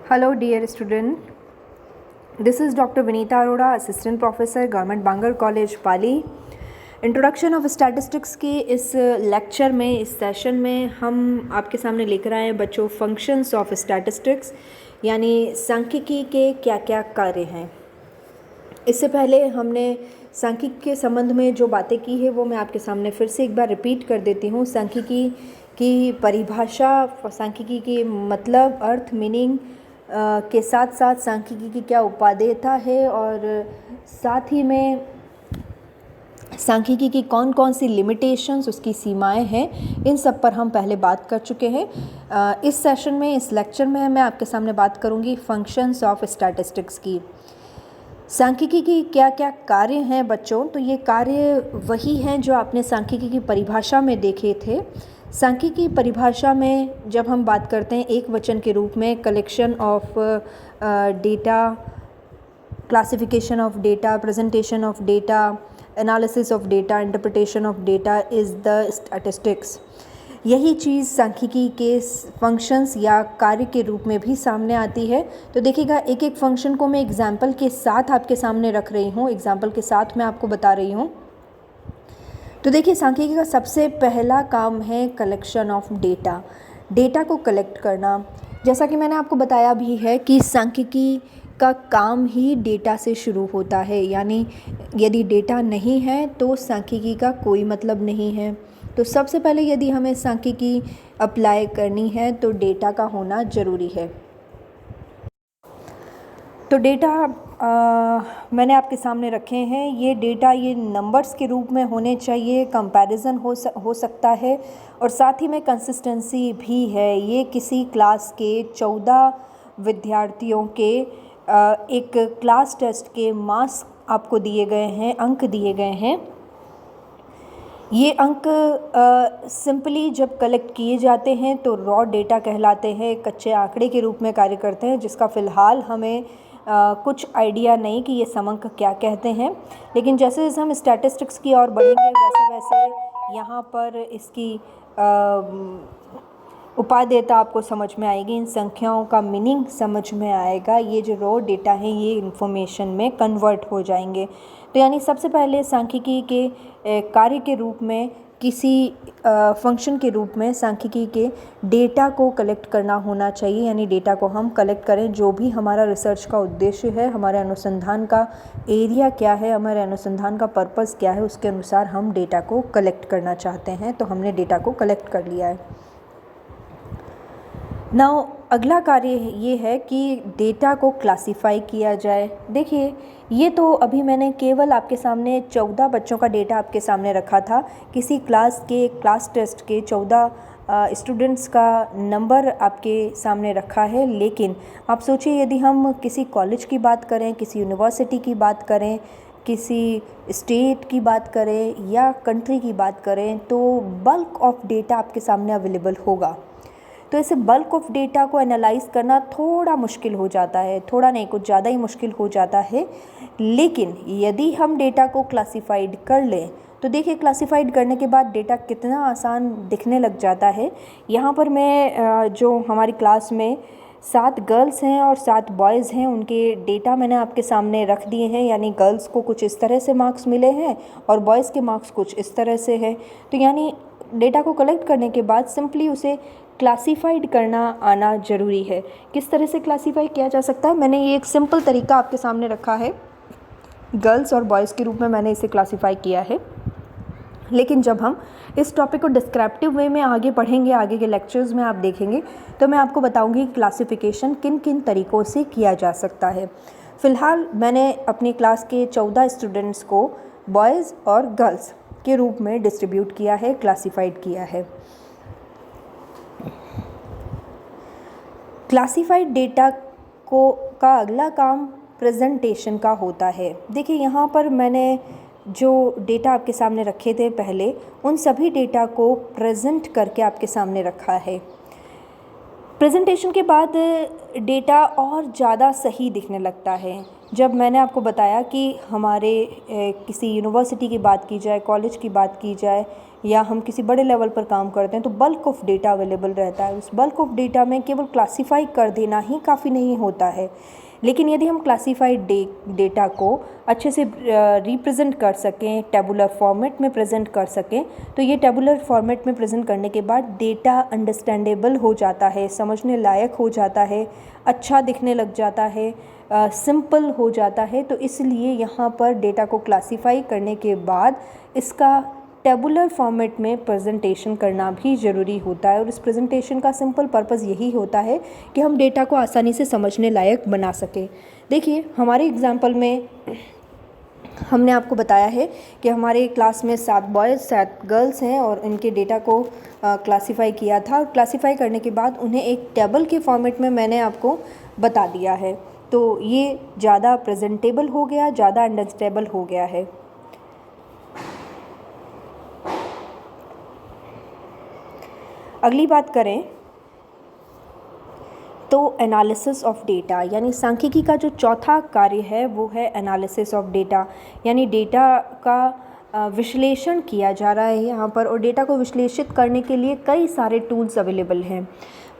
Hello dear student, this is Dr. Vinita Arora, Assistant Professor, Government Bangalore College, Pali. Introduction of statistics के इस lecture में, इस session में हम आपके सामने लेकर आए हैं बच्चों फंक्शंस ऑफ स्टैटिस्टिक्स, यानी सांख्यिकी के क्या क्या कार्य हैं। इससे पहले हमने सांख्यिकी के संबंध में जो बातें की है वो मैं आपके सामने फिर से एक बार रिपीट कर देती हूँ। सांख्यिकी की परिभाषा, सांख्यिकी के मतलब, अर्थ, मीनिंग के साथ साथ सांख्यिकी की क्या उपादेयता है और साथ ही में सांख्यिकी की कौन कौन सी लिमिटेशंस, उसकी सीमाएं हैं, इन सब पर हम पहले बात कर चुके हैं। इस सेशन में, इस लेक्चर में मैं आपके सामने बात करूंगी फंक्शंस ऑफ स्टैटिस्टिक्स की। सांख्यिकी की क्या क्या कार्य हैं बच्चों, तो ये कार्य वही हैं जो आपने सांख्यिकी की परिभाषा में देखे थे। सांख्यिकी परिभाषा में जब हम बात करते हैं एक वचन के रूप में, collection of data, classification of data, presentation of data, analysis of data, interpretation of data is the statistics. यही चीज़ सांख्यिकी के फंक्शंस या कार्य के रूप में भी सामने आती है। तो देखिएगा, एक एक फंक्शन को मैं एग्जाम्पल के साथ आपके सामने रख रही हूँ, एग्जाम्पल के साथ मैं आपको बता रही हूँ। तो देखिए, सांख्यिकी का सबसे पहला काम है कलेक्शन ऑफ डेटा, डेटा को कलेक्ट करना। जैसा कि मैंने आपको बताया भी है कि सांख्यिकी का काम ही डेटा से शुरू होता है, यानी यदि डेटा नहीं है तो सांख्यिकी का कोई मतलब नहीं है। तो सबसे पहले यदि हमें सांख्यिकी अप्लाई करनी है तो डेटा का होना ज़रूरी है। तो डेटा मैंने आपके सामने रखे हैं। ये डेटा, ये नंबर्स के रूप में होने चाहिए, कंपैरिजन हो सकता है और साथ ही में कंसिस्टेंसी भी है। ये किसी क्लास के 14 विद्यार्थियों के एक क्लास टेस्ट के मार्क्स आपको दिए गए हैं, अंक दिए गए हैं। ये अंक सिंपली जब कलेक्ट किए जाते हैं तो रॉ डेटा कहलाते हैं, कच्चे आंकड़े के रूप में कार्य करते हैं, जिसका फ़िलहाल हमें कुछ आइडिया नहीं कि ये समंक क्या कहते हैं। लेकिन जैसे जैसे हम स्टैटिस्टिक्स की ओर बढ़ेंगे वैसे वैसे यहाँ पर इसकी उपादेयता आपको समझ में आएगी, इन संख्याओं का मीनिंग समझ में आएगा। ये जो रॉ डेटा हैं ये इन्फॉर्मेशन में कन्वर्ट हो जाएंगे। तो यानी सबसे पहले सांख्यिकी के कार्य के रूप में, किसी फंक्शन के रूप में सांख्यिकी के डेटा को कलेक्ट करना होना चाहिए, यानी डेटा को हम कलेक्ट करें। जो भी हमारा रिसर्च का उद्देश्य है, हमारे अनुसंधान का एरिया क्या है, हमारे अनुसंधान का पर्पस क्या है, उसके अनुसार हम डेटा को कलेक्ट करना चाहते हैं। तो हमने डेटा को कलेक्ट कर लिया है। नाउ अगला कार्य ये है कि डेटा को क्लासिफाई किया जाए। देखिए, ये तो अभी मैंने केवल आपके सामने 14 बच्चों का डेटा आपके सामने रखा था। किसी क्लास टेस्ट के 14 स्टूडेंट्स का नंबर आपके सामने रखा है। लेकिन आप सोचिए, यदि हम किसी कॉलेज की बात करें, किसी यूनिवर्सिटी की बात करें, किसी स्टेट की बात करें या कंट्री की बात करें, तो बल्क ऑफ डेटा आपके सामने अवेलेबल होगा। तो ऐसे बल्क ऑफ डेटा को एनालाइज करना थोड़ा मुश्किल हो जाता है, थोड़ा नहीं, कुछ ज़्यादा ही मुश्किल हो जाता है। लेकिन यदि हम डेटा को क्लासिफाइड कर लें तो देखिए, क्लासिफाइड करने के बाद डेटा कितना आसान दिखने लग जाता है। यहाँ पर मैं जो हमारी क्लास में 7 गर्ल्स हैं और 7 बॉयज़ हैं, उनके डेटा मैंने आपके सामने रख दिए हैं। यानी गर्ल्स को कुछ इस तरह से मार्क्स मिले हैं और बॉयज़ के मार्क्स कुछ इस तरह से है। तो यानी डेटा को कलेक्ट करने के बाद सिंपली उसे क्लासिफाइड करना आना ज़रूरी है। किस तरह से क्लासिफाई किया जा सकता है, मैंने ये एक सिंपल तरीका आपके सामने रखा है। गर्ल्स और बॉयज़ के रूप में मैंने इसे क्लासिफाई किया है। लेकिन जब हम इस टॉपिक को डिस्क्रिप्टिव वे में आगे पढ़ेंगे, आगे के लेक्चर्स में आप देखेंगे, तो मैं आपको बताऊंगी कि क्लासिफिकेशन किन किन तरीक़ों से किया जा सकता है। फ़िलहाल मैंने अपनी क्लास के 14 स्टूडेंट्स को बॉयज़ और गर्ल्स के रूप में डिस्ट्रीब्यूट किया है, क्लासिफाइड किया है। क्लासिफाइड डेटा का अगला काम प्रेजेंटेशन का होता है। देखिए, यहाँ पर मैंने जो डेटा आपके सामने रखे थे पहले, उन सभी डेटा को प्रेजेंट करके आपके सामने रखा है। प्रेजेंटेशन के बाद डेटा और ज़्यादा सही दिखने लगता है। जब मैंने आपको बताया कि हमारे किसी यूनिवर्सिटी की बात की जाए, कॉलेज की बात की जाए या हम किसी बड़े लेवल पर काम करते हैं तो बल्क ऑफ डेटा अवेलेबल रहता है। उस बल्क ऑफ डेटा में केवल क्लासीफाई कर देना ही काफ़ी नहीं होता है, लेकिन यदि हम क्लासीफाइड डेटा को अच्छे से रिप्रेजेंट कर सकें, टेबुलर फॉर्मेट में प्रेजेंट कर सकें, तो ये टेबुलर फॉर्मेट में प्रेजेंट करने के बाद डेटा अंडरस्टैंडेबल हो जाता है, समझने लायक हो जाता है, अच्छा दिखने लग जाता है, सिंपल हो जाता है। तो इसलिए यहाँ पर डेटा को क्लासीफाई करने के बाद इसका टेबुलर फॉर्मेट में प्रेजेंटेशन करना भी ज़रूरी होता है, और इस प्रेजेंटेशन का सिंपल पर्पज़ यही होता है कि हम डेटा को आसानी से समझने लायक बना सकें। देखिए हमारे एग्जाम्पल में हमने आपको बताया है कि हमारे क्लास में 7 बॉयज़ 7 गर्ल्स हैं और इनके डेटा को क्लासीफाई किया था, और क्लासीफाई करने के बाद उन्हें एक टेबल के फॉर्मेट में मैंने आपको बता दिया है। तो ये ज़्यादा प्रेजेंटेबल हो गया, ज़्यादा अंडरस्टैंडेबल हो गया है। अगली बात करें तो एनालिसिस ऑफ डेटा, यानी सांख्यिकी का जो चौथा कार्य है वो है एनालिसिस ऑफ डेटा, यानी डेटा का विश्लेषण किया जा रहा है यहाँ पर, और डेटा को विश्लेषित करने के लिए कई सारे टूल्स अवेलेबल हैं।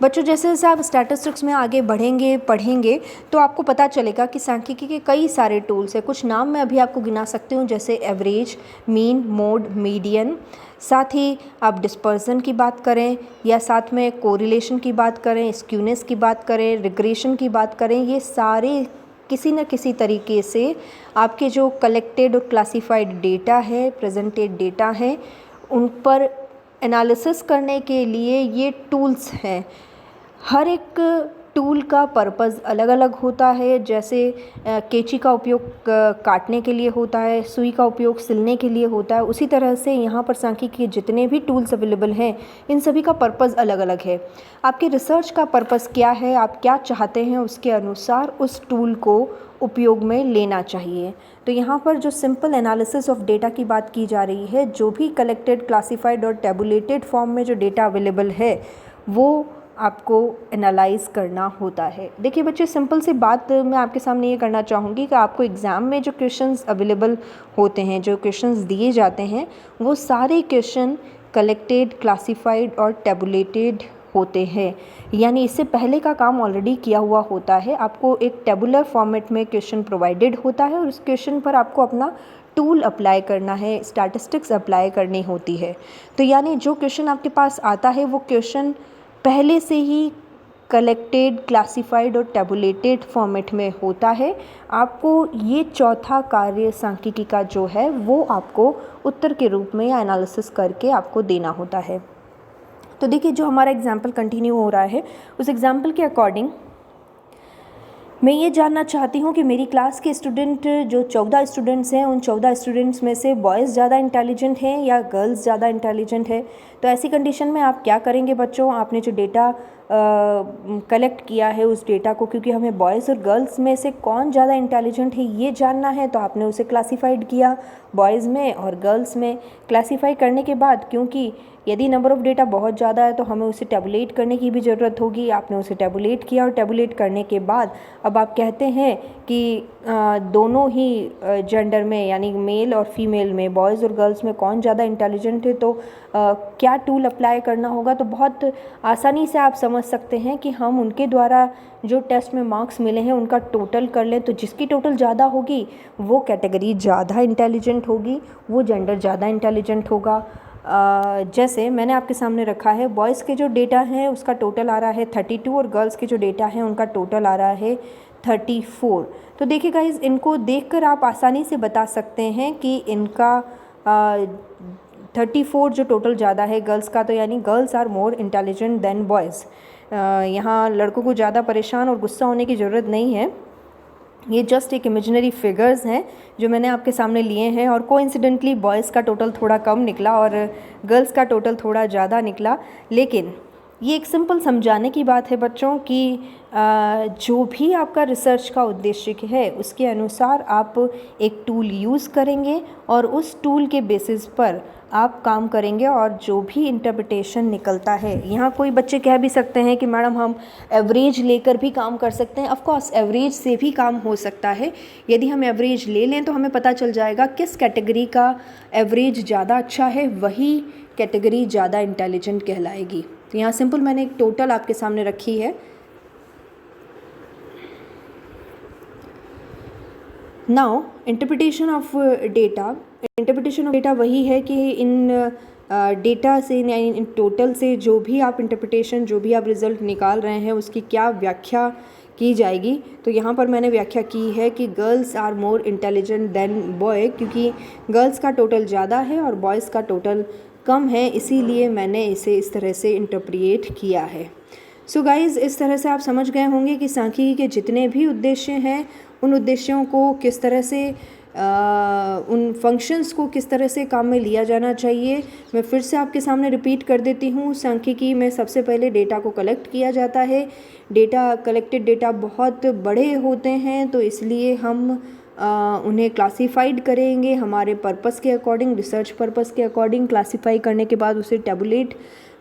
बच्चों जैसे जैसे आप स्टैटिस्टिक्स में आगे बढ़ेंगे पढ़ेंगे तो आपको पता चलेगा कि सांख्यिकी के कई सारे टूल्स हैं। कुछ नाम मैं अभी आपको गिना सकती हूँ, जैसे एवरेज, मीन, मोड, मीडियन। साथ ही आप डिस्पर्सन की बात करें या साथ में कोरिलेशन की बात करें, स्क्यूनेस की बात करें, रिग्रेशन की बात करें, ये सारे किसी न किसी तरीके से आपके जो कलेक्टेड और क्लासिफाइड डेटा है, प्रेजेंटेड डेटा है, उन पर एनालिसिस करने के लिए ये टूल्स हैं। हर एक टूल का पर्पज़ अलग अलग होता है। जैसे कैंची का उपयोग काटने के लिए होता है, सुई का उपयोग सिलने के लिए होता है, उसी तरह से यहाँ पर सांख्यिकी के जितने भी टूल्स अवेलेबल हैं इन सभी का पर्पज़ अलग अलग है। आपके रिसर्च का पर्पज़ क्या है, आप क्या चाहते हैं, उसके अनुसार उस टूल को उपयोग में लेना चाहिए। तो यहाँ पर जो सिंपल एनालिसिस ऑफ डेटा की बात की जा रही है, जो भी कलेक्टेड, क्लासिफाइड और टेबुलेटेड फॉर्म में जो डेटा अवेलेबल है वो आपको एनालाइज करना होता है। देखिए बच्चे, सिंपल सी बात मैं आपके सामने ये करना चाहूँगी कि आपको एग्ज़ाम में जो क्वेश्चंस अवेलेबल होते हैं, जो क्वेश्चंस दिए जाते हैं, वो सारे क्वेश्चन कलेक्टेड, क्लासिफाइड और टेबुलेटेड होते हैं। यानी इससे पहले का काम ऑलरेडी किया हुआ होता है। आपको एक टेबुलर फॉर्मेट में क्वेश्चन प्रोवाइडेड होता है और उस क्वेश्चन पर आपको अपना टूल अप्लाई करना है, स्टैटिस्टिक्स अप्लाई करनी होती है। तो यानी जो क्वेश्चन आपके पास आता है वो क्वेश्चन पहले से ही कलेक्टेड, क्लासिफाइड और टेबुलेटेड फॉर्मेट में होता है। आपको ये चौथा कार्य सांख्यिकी का जो है वो आपको उत्तर के रूप में या एनालिसिस करके आपको देना होता है। तो देखिए, जो हमारा एग्जाम्पल कंटिन्यू हो रहा है उस एग्जाम्पल के अकॉर्डिंग मैं ये जानना चाहती हूँ कि मेरी क्लास के स्टूडेंट जो 14 स्टूडेंट्स हैं, उन 14 स्टूडेंट्स में से बॉयज़ ज़्यादा इंटेलिजेंट हैं या गर्ल्स ज़्यादा इंटेलिजेंट है। तो ऐसी कंडीशन में आप क्या करेंगे बच्चों, आपने जो डेटा कलेक्ट किया है उस डेटा को, क्योंकि हमें बॉयज़ और गर्ल्स में से कौन ज़्यादा इंटेलिजेंट है ये जानना है, तो आपने उसे क्लासीफाइड किया बॉयज़ में और गर्ल्स में। क्लासीफाई करने के बाद, क्योंकि यदि नंबर ऑफ़ डेटा बहुत ज़्यादा है तो हमें उसे टेबुलेट करने की भी ज़रूरत होगी, आपने उसे टेबुलेट किया और टेबुलेट करने के बाद अब आप कहते हैं कि दोनों ही जेंडर में, यानी मेल और फीमेल में, बॉयज़ और गर्ल्स में कौन ज़्यादा इंटेलिजेंट है, तो क्या टूल अप्लाई करना होगा। तो बहुत आसानी से आप समझ सकते हैं कि हम उनके द्वारा जो टेस्ट में मार्क्स मिले हैं उनका टोटल कर लें, तो जिसकी टोटल ज़्यादा होगी वो कैटेगरी ज़्यादा इंटेलिजेंट होगी, वो जेंडर ज़्यादा इंटेलिजेंट होगा। जैसे मैंने आपके सामने रखा है, बॉयज़ के जो डेटा हैं उसका टोटल आ रहा है 32 और गर्ल्स के जो डेटा हैं उनका टोटल आ रहा है 34। तो देखिए गाइस, इनको देखकर आप आसानी से बता सकते हैं कि इनका 34 जो टोटल ज़्यादा है गर्ल्स का, तो यानी girls are more intelligent than boys. यहाँ लड़कों को ज़्यादा परेशान और गुस्सा होने की ज़रूरत नहीं है। ये जस्ट एक इमेजिनरी फिगर्स हैं जो मैंने आपके सामने लिए हैं, और कोइंसिडेंटली बॉयज़ का टोटल थोड़ा कम निकला और गर्ल्स का टोटल थोड़ा ज़्यादा निकला। लेकिन ये एक सिंपल समझाने की बात है बच्चों कि जो भी आपका रिसर्च का उद्देश्य है उसके अनुसार आप एक टूल यूज़ करेंगे और उस टूल के बेसिस पर आप काम करेंगे और जो भी इंटरप्रिटेशन निकलता है, यहाँ कोई बच्चे कह भी सकते हैं कि मैडम हम एवरेज लेकर भी काम कर सकते हैं। ऑफ कोर्स एवरेज से भी काम हो सकता है। यदि हम एवरेज ले लें तो हमें पता चल जाएगा किस कैटेगरी का एवरेज ज़्यादा अच्छा है, वही कैटेगरी ज़्यादा इंटेलिजेंट कहलाएगी। तो यहाँ सिंपल मैंने एक टोटल आपके सामने रखी है। नाउ इंटरप्रिटेशन ऑफ डेटा वही है कि इन डेटा से इन टोटल से जो भी आप इंटरप्रिटेशन, जो भी आप रिज़ल्ट निकाल रहे हैं उसकी क्या व्याख्या की जाएगी। तो यहाँ पर मैंने व्याख्या की है कि girls are more intelligent than boy, क्योंकि गर्ल्स का टोटल ज़्यादा है और बॉयज़ का टोटल कम है, इसीलिए मैंने इसे इस तरह से इंटरप्रिएट किया है। सो गाइज़, इस तरह से आप समझ गए होंगे कि सांख्यिकी के जितने भी उद्देश्य हैं उन उद्देश्यों को किस तरह से उन फंक्शंस को किस तरह से काम में लिया जाना चाहिए। मैं फिर से आपके सामने रिपीट कर देती हूँ। सांख्यिकी में सबसे पहले डेटा को कलेक्ट किया जाता है। कलेक्टेड डेटा बहुत बड़े होते हैं, तो इसलिए हम उन्हें क्लासीफाइड करेंगे हमारे पर्पस के अकॉर्डिंग, रिसर्च पर्पस के अकॉर्डिंग। क्लासीफाई करने के बाद उसे टैबुलेट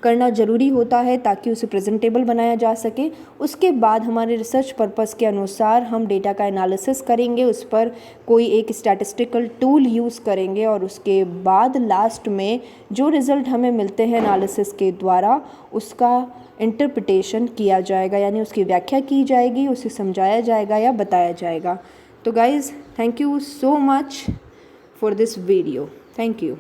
करना ज़रूरी होता है ताकि उसे प्रेजेंटेबल बनाया जा सके। उसके बाद हमारे रिसर्च पर्पस के अनुसार हम डेटा का एनालिसिस करेंगे, उस पर कोई एक स्टैटिस्टिकल टूल यूज़ करेंगे और उसके बाद लास्ट में जो रिज़ल्ट हमें मिलते हैं एनालिसिस के द्वारा उसका इंटरप्रिटेशन किया जाएगा, यानी उसकी व्याख्या की जाएगी, उसे समझाया जाएगा या बताया जाएगा। तो guys, thank you so much for this video. Thank you.